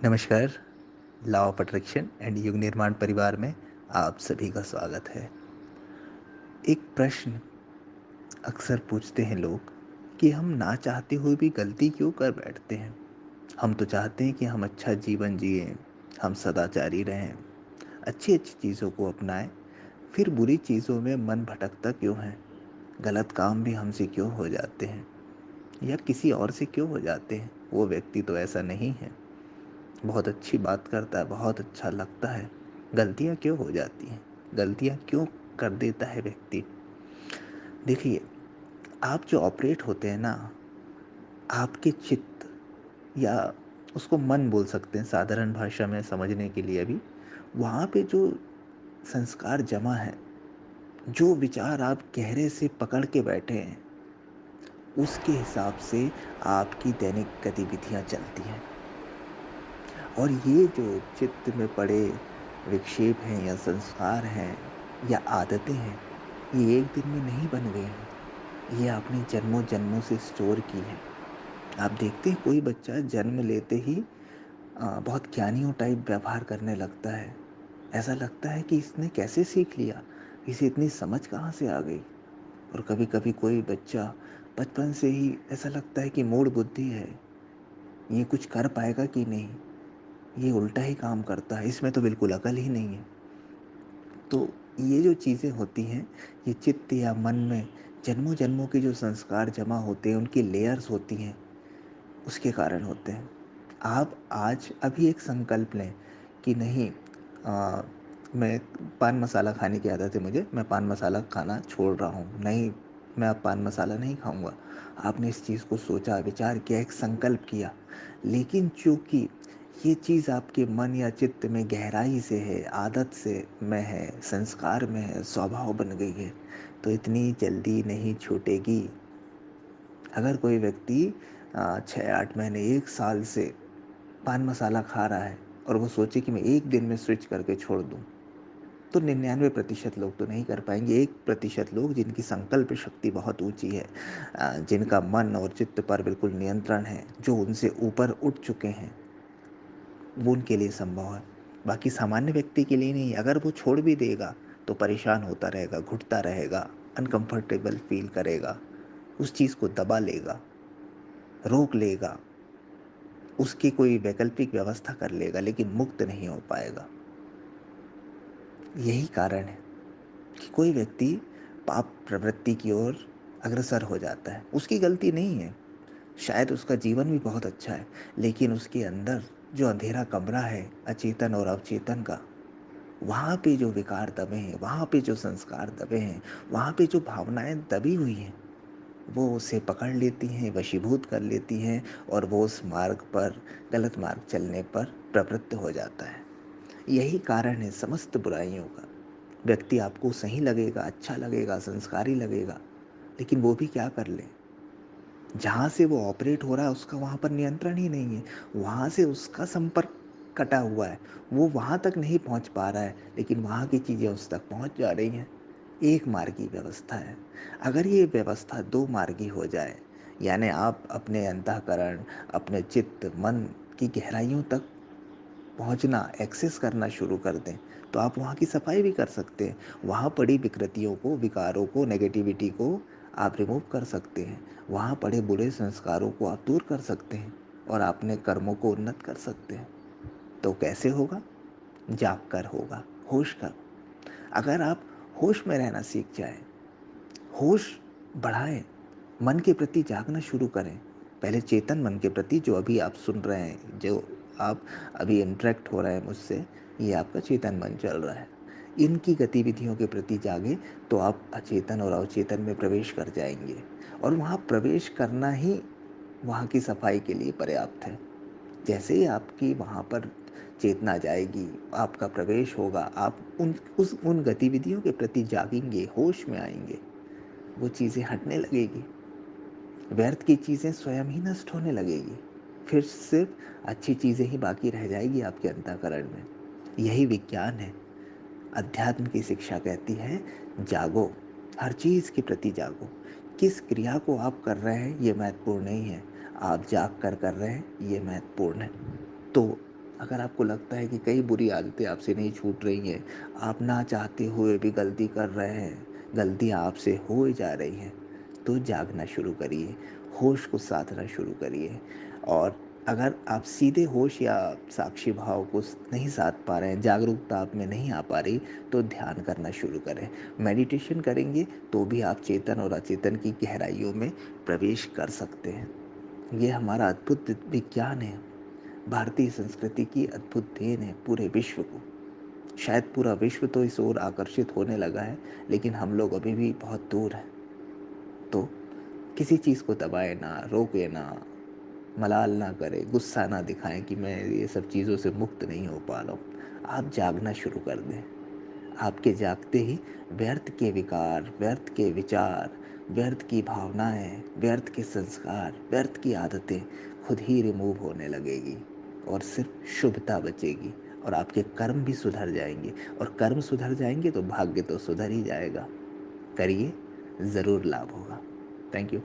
नमस्कार। Law of attraction and युग निर्माण परिवार में आप सभी का स्वागत है। एक प्रश्न अक्सर पूछते हैं लोग कि हम ना चाहते हुए भी गलती क्यों कर बैठते हैं। हम तो चाहते हैं कि हम अच्छा जीवन जिएं, हम सदाचारी रहें, अच्छी अच्छी चीज़ों को अपनाएं, फिर बुरी चीज़ों में मन भटकता क्यों है। गलत काम भी हमसे क्यों हो जाते हैं या किसी और से क्यों हो जाते हैं। वो व्यक्ति तो ऐसा नहीं है, बहुत अच्छी बात करता है, बहुत अच्छा लगता है। गलतियाँ क्यों हो जाती हैं? गलतियाँ क्यों कर देता है व्यक्ति? देखिए, आप जो ऑपरेट होते हैं ना, आपके चित्त या उसको मन बोल सकते हैं साधारण भाषा में समझने के लिए अभी, वहाँ पे जो संस्कार जमा है, जो विचार आप गहरे से पकड़ के बैठे हैं, उसके हिसाब से आपकी दैनिक गतिविधियाँ चलती हैं। और ये जो चित्त में पड़े विक्षेप हैं या संस्कार हैं या आदतें हैं, ये एक दिन में नहीं बन गए हैं। ये आपने जन्मों जन्मों से स्टोर की हैं। आप देखते हैं कोई बच्चा जन्म लेते ही बहुत ज्ञानियों टाइप व्यवहार करने लगता है। ऐसा लगता है कि इसने कैसे सीख लिया, इसे इतनी समझ कहाँ से आ गई। और कभी कभी कोई बच्चा बचपन से ही ऐसा लगता है कि मूढ़ बुद्धि है, ये कुछ कर पाएगा कि नहीं, ये उल्टा ही काम करता है, इसमें तो बिल्कुल अकल ही नहीं है। तो ये जो चीज़ें होती हैं, ये चित्त या मन में जन्मों जन्मों के जो संस्कार जमा होते हैं, उनकी लेयर्स होती हैं, उसके कारण होते हैं। आप आज अभी एक संकल्प लें कि नहीं, आ, मैं पान मसाला खाने की आदत है मुझे, मैं पान मसाला खाना छोड़ रहा हूँ, नहीं, मैं अब पान मसाला नहीं खाऊंगा। आपने इस चीज़ को सोचा, विचार किया, एक संकल्प किया। लेकिन चूंकि ये चीज़ आपके मन या चित्त में गहराई से है, आदत से में है, संस्कार में है, स्वभाव बन गई है, तो इतनी जल्दी नहीं छूटेगी। अगर कोई व्यक्ति 6-8 महीने 1 साल से पान मसाला खा रहा है और वो सोचे कि मैं एक दिन में स्विच करके छोड़ दूं, तो 99% लोग तो नहीं कर पाएंगे। 1% लोग जिनकी संकल्प शक्ति बहुत ऊंची है, जिनका मन और चित्त पर बिल्कुल नियंत्रण है, जो उनसे ऊपर उठ चुके हैं, वो उनके लिए संभव है। बाकी सामान्य व्यक्ति के लिए नहीं। अगर वो छोड़ भी देगा तो परेशान होता रहेगा, घुटता रहेगा, अनकंफर्टेबल फील करेगा, उस चीज़ को दबा लेगा, रोक लेगा, उसकी कोई वैकल्पिक व्यवस्था कर लेगा, लेकिन मुक्त नहीं हो पाएगा। यही कारण है कि कोई व्यक्ति पाप प्रवृत्ति की ओर अग्रसर हो जाता है। उसकी गलती नहीं है, शायद उसका जीवन भी बहुत अच्छा है, लेकिन उसके अंदर जो अंधेरा कमरा है अचेतन और अवचेतन का, वहाँ पे जो विकार दबे हैं, वहाँ पे जो संस्कार दबे हैं, वहाँ पे जो भावनाएं दबी हुई हैं, वो उसे पकड़ लेती हैं, वशीभूत कर लेती हैं, और वो उस मार्ग पर, गलत मार्ग चलने पर प्रवृत्त हो जाता है। यही कारण है समस्त बुराइयों का। व्यक्ति आपको सही लगेगा, अच्छा लगेगा, संस्कारी लगेगा, लेकिन वो भी क्या कर ले, जहाँ से वो ऑपरेट हो रहा है उसका वहाँ पर नियंत्रण ही नहीं है। वहाँ से उसका संपर्क कटा हुआ है, वो वहाँ तक नहीं पहुँच पा रहा है, लेकिन वहाँ की चीज़ें उस तक पहुँच जा रही हैं। एक मार्गी व्यवस्था है। अगर ये व्यवस्था दो मार्गी हो जाए, यानी आप अपने अंतःकरण, अपने चित्त मन की गहराइयों तक पहुंचना, एक्सेस करना शुरू कर दें, तो आप वहाँ की सफाई भी कर सकते हैं। वहाँ पड़ी विकृतियों को, विकारों को, नेगेटिविटी को आप रिमूव कर सकते हैं। वहाँ पड़े बुरे संस्कारों को आप दूर कर सकते हैं और अपने कर्मों को उन्नत कर सकते हैं। तो कैसे होगा? जाग कर होगा, होश कर। अगर आप होश में रहना सीख जाएं, होश बढ़ाएं, मन के प्रति जागना शुरू करें। पहले चेतन मन के प्रति, जो अभी आप सुन रहे हैं, जो आप अभी इंटरेक्ट हो रहे हैं मुझसे, ये आपका चेतन मन चल रहा है। इनकी गतिविधियों के प्रति जागे तो आप अचेतन और अवचेतन में प्रवेश कर जाएंगे, और वहाँ प्रवेश करना ही वहाँ की सफाई के लिए पर्याप्त है। जैसे ही आपकी वहाँ पर चेतना जाएगी, आपका प्रवेश होगा, आप उन गतिविधियों के प्रति जागेंगे, होश में आएंगे, वो चीज़ें हटने लगेगी, व्यर्थ की चीज़ें स्वयं ही नष्ट होने लगेगी, फिर सिर्फ अच्छी चीज़ें ही बाकी रह जाएगी आपके अंतःकरण में। यही विज्ञान है। अध्यात्म की शिक्षा कहती है, जागो, हर चीज़ के प्रति जागो। किस क्रिया को आप कर रहे हैं ये महत्वपूर्ण नहीं है, आप जाग कर रहे हैं ये महत्वपूर्ण है। तो अगर आपको लगता है कि कई बुरी आदतें आपसे नहीं छूट रही हैं, आप ना चाहते हुए भी गलती कर रहे हैं, गलतियाँ आपसे हो जा रही हैं, तो जागना शुरू करिए, होश को साधना शुरू करिए। और अगर आप सीधे होश या साक्षी भाव को नहीं साध पा रहे हैं, जागरूकता आप में नहीं आ पा रही, तो ध्यान करना शुरू करें। मेडिटेशन करेंगे तो भी आप चेतन और अचेतन की गहराइयों में प्रवेश कर सकते हैं। ये हमारा अद्भुत विज्ञान है, भारतीय संस्कृति की अद्भुत देन है पूरे विश्व को। शायद पूरा विश्व तो इस ओर आकर्षित होने लगा है, लेकिन हम लोग अभी भी बहुत दूर हैं। तो किसी चीज़ को दबाए ना, रोके ना, मलाल ना करें, गुस्सा ना दिखाएं कि मैं ये सब चीज़ों से मुक्त नहीं हो पा रहा हूँ। आप जागना शुरू कर दें। आपके जागते ही व्यर्थ के विकार, व्यर्थ के विचार, व्यर्थ की भावनाएं, व्यर्थ के संस्कार, व्यर्थ की आदतें खुद ही रिमूव होने लगेगी और सिर्फ शुभता बचेगी। और आपके कर्म भी सुधर जाएंगे, और कर्म सुधर जाएंगे तो भाग्य तो सुधर ही जाएगा। करिए, ज़रूर लाभ होगा। Thank you.